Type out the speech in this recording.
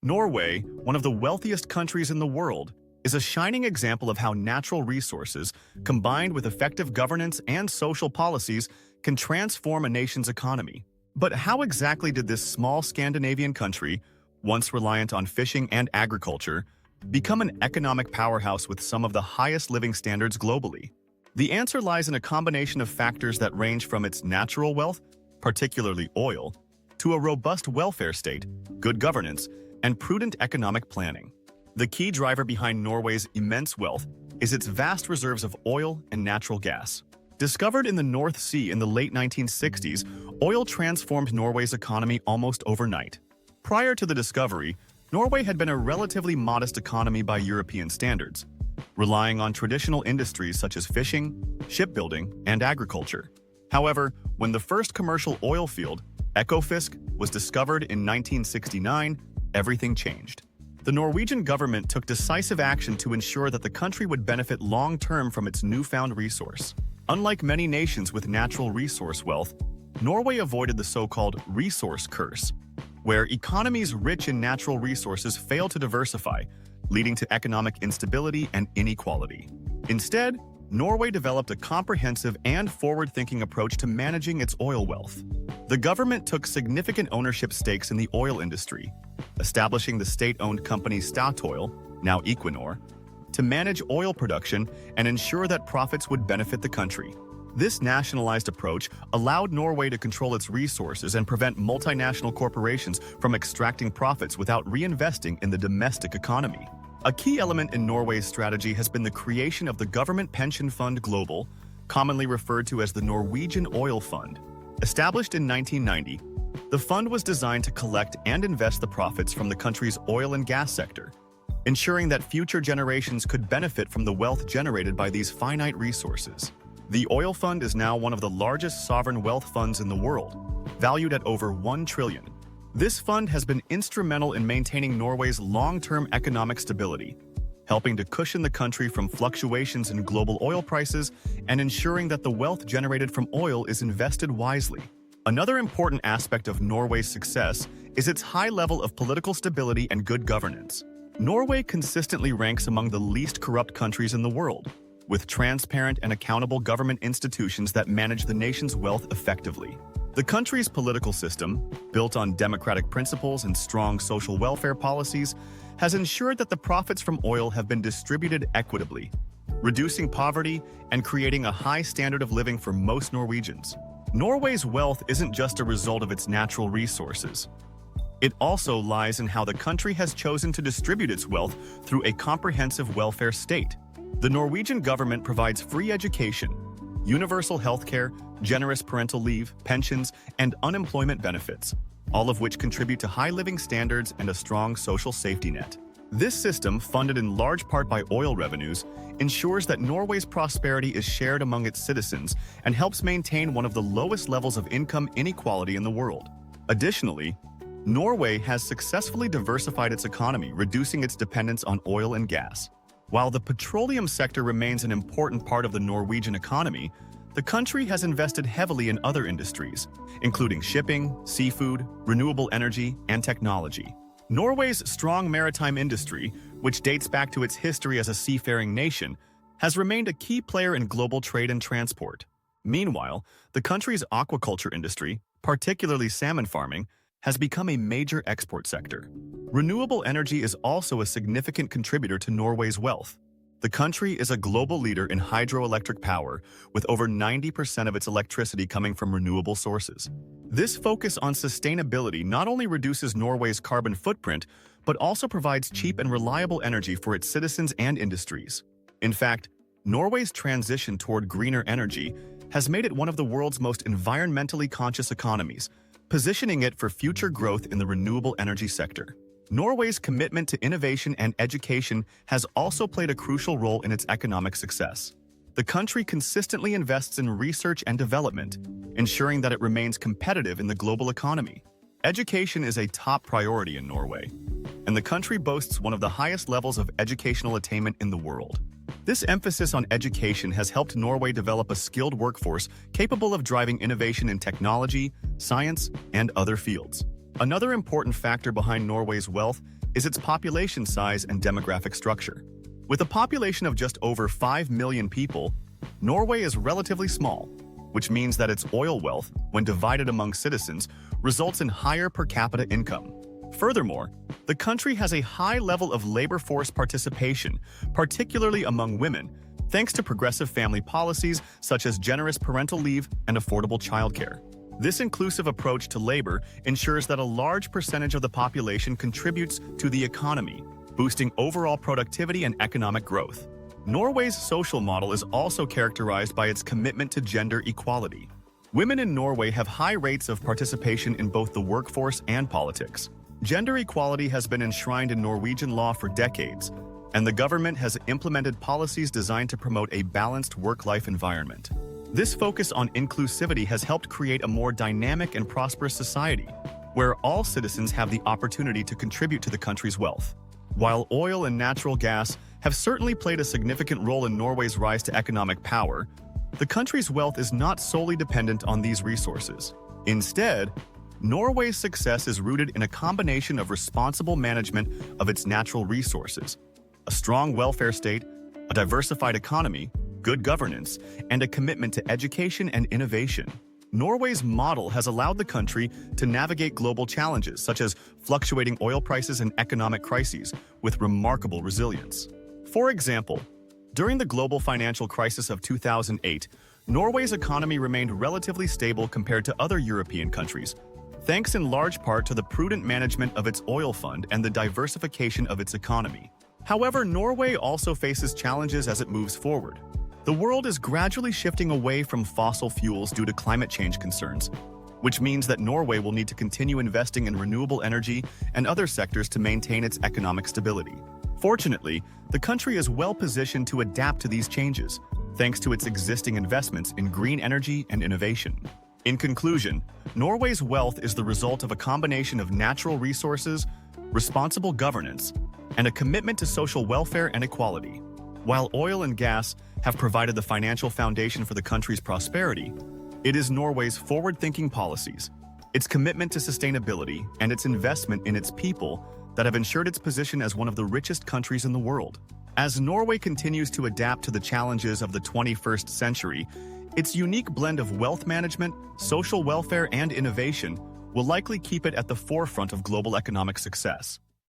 Norway, one of the wealthiest countries in the world, is a shining example of how natural resources, combined with effective governance and social policies, can transform a nation's economy. But how exactly did this small Scandinavian country, once reliant on fishing and agriculture, become an economic powerhouse with some of the highest living standards globally? The answer lies in a combination of factors that range from its natural wealth, particularly oil, to a robust welfare state, good governance, and prudent economic planning. The key driver behind Norway's immense wealth is its vast reserves of oil and natural gas. Discovered in the North Sea in the late 1960s, oil transformed Norway's economy almost overnight. Prior to the discovery, Norway had been a relatively modest economy by European standards, relying on traditional industries such as fishing, shipbuilding, and agriculture. However, when the first commercial oil field, Ekofisk, was discovered in 1969, everything changed. The Norwegian government took decisive action to ensure that the country would benefit long-term from its newfound resource. Unlike many nations with natural resource wealth, Norway avoided the so-called resource curse, where economies rich in natural resources fail to diversify, leading to economic instability and inequality. Instead, Norway developed a comprehensive and forward-thinking approach to managing its oil wealth. The government took significant ownership stakes in the oil industry, establishing the state-owned company Statoil, now Equinor, to manage oil production and ensure that profits would benefit the country. This nationalized approach allowed Norway to control its resources and prevent multinational corporations from extracting profits without reinvesting in the domestic economy. A key element in Norway's strategy has been the creation of the Government Pension Fund Global, commonly referred to as the Norwegian Oil Fund. Established in 1990, the fund was designed to collect and invest the profits from the country's oil and gas sector, ensuring that future generations could benefit from the wealth generated by these finite resources. The oil fund is now one of the largest sovereign wealth funds in the world, valued at over $1 trillion. This fund has been instrumental in maintaining Norway's long-term economic stability, helping to cushion the country from fluctuations in global oil prices and ensuring that the wealth generated from oil is invested wisely. Another important aspect of Norway's success is its high level of political stability and good governance. Norway consistently ranks among the least corrupt countries in the world, with transparent and accountable government institutions that manage the nation's wealth effectively. The country's political system, built on democratic principles and strong social welfare policies, has ensured that the profits from oil have been distributed equitably, reducing poverty and creating a high standard of living for most Norwegians. Norway's wealth isn't just a result of its natural resources. It also lies in how the country has chosen to distribute its wealth through a comprehensive welfare state. The Norwegian government provides free education, universal healthcare, generous parental leave, pensions, and unemployment benefits, all of which contribute to high living standards and a strong social safety net. This system, funded in large part by oil revenues, ensures that Norway's prosperity is shared among its citizens and helps maintain one of the lowest levels of income inequality in the world. Additionally, Norway has successfully diversified its economy, reducing its dependence on oil and gas. While the petroleum sector remains an important part of the Norwegian economy, the country has invested heavily in other industries, including shipping, seafood, renewable energy, and technology. Norway's strong maritime industry, which dates back to its history as a seafaring nation, has remained a key player in global trade and transport. Meanwhile, the country's aquaculture industry, particularly salmon farming, has become a major export sector. Renewable energy is also a significant contributor to Norway's wealth. The country is a global leader in hydroelectric power, with over 90% of its electricity coming from renewable sources. This focus on sustainability not only reduces Norway's carbon footprint, but also provides cheap and reliable energy for its citizens and industries. In fact, Norway's transition toward greener energy has made it one of the world's most environmentally conscious economies, positioning it for future growth in the renewable energy sector. Norway's commitment to innovation and education has also played a crucial role in its economic success. The country consistently invests in research and development, ensuring that it remains competitive in the global economy. Education is a top priority in Norway, and the country boasts one of the highest levels of educational attainment in the world. This emphasis on education has helped Norway develop a skilled workforce capable of driving innovation in technology, science, and other fields. Another important factor behind Norway's wealth is its population size and demographic structure. With a population of just over 5 million people, Norway is relatively small, which means that its oil wealth, when divided among citizens, results in higher per capita income. Furthermore, the country has a high level of labor force participation, particularly among women, thanks to progressive family policies such as generous parental leave and affordable childcare. This inclusive approach to labor ensures that a large percentage of the population contributes to the economy, boosting overall productivity and economic growth. Norway's social model is also characterized by its commitment to gender equality. Women in Norway have high rates of participation in both the workforce and politics. Gender equality has been enshrined in Norwegian law for decades, and the government has implemented policies designed to promote a balanced work-life environment. This focus on inclusivity has helped create a more dynamic and prosperous society, where all citizens have the opportunity to contribute to the country's wealth. While oil and natural gas have certainly played a significant role in Norway's rise to economic power, the country's wealth is not solely dependent on these resources. Instead, Norway's success is rooted in a combination of responsible management of its natural resources, a strong welfare state, a diversified economy, good governance, and a commitment to education and innovation. Norway's model has allowed the country to navigate global challenges such as fluctuating oil prices and economic crises with remarkable resilience. For example, during the global financial crisis of 2008, Norway's economy remained relatively stable compared to other European countries, thanks in large part to the prudent management of its oil fund and the diversification of its economy. However, Norway also faces challenges as it moves forward. The world is gradually shifting away from fossil fuels due to climate change concerns, which means that Norway will need to continue investing in renewable energy and other sectors to maintain its economic stability. Fortunately, the country is well positioned to adapt to these changes, thanks to its existing investments in green energy and innovation. In conclusion, Norway's wealth is the result of a combination of natural resources, responsible governance, and a commitment to social welfare and equality. While oil and gas have provided the financial foundation for the country's prosperity, it is Norway's forward-thinking policies, its commitment to sustainability, and its investment in its people that have ensured its position as one of the richest countries in the world. As Norway continues to adapt to the challenges of the 21st century, its unique blend of wealth management, social welfare, and innovation will likely keep it at the forefront of global economic success.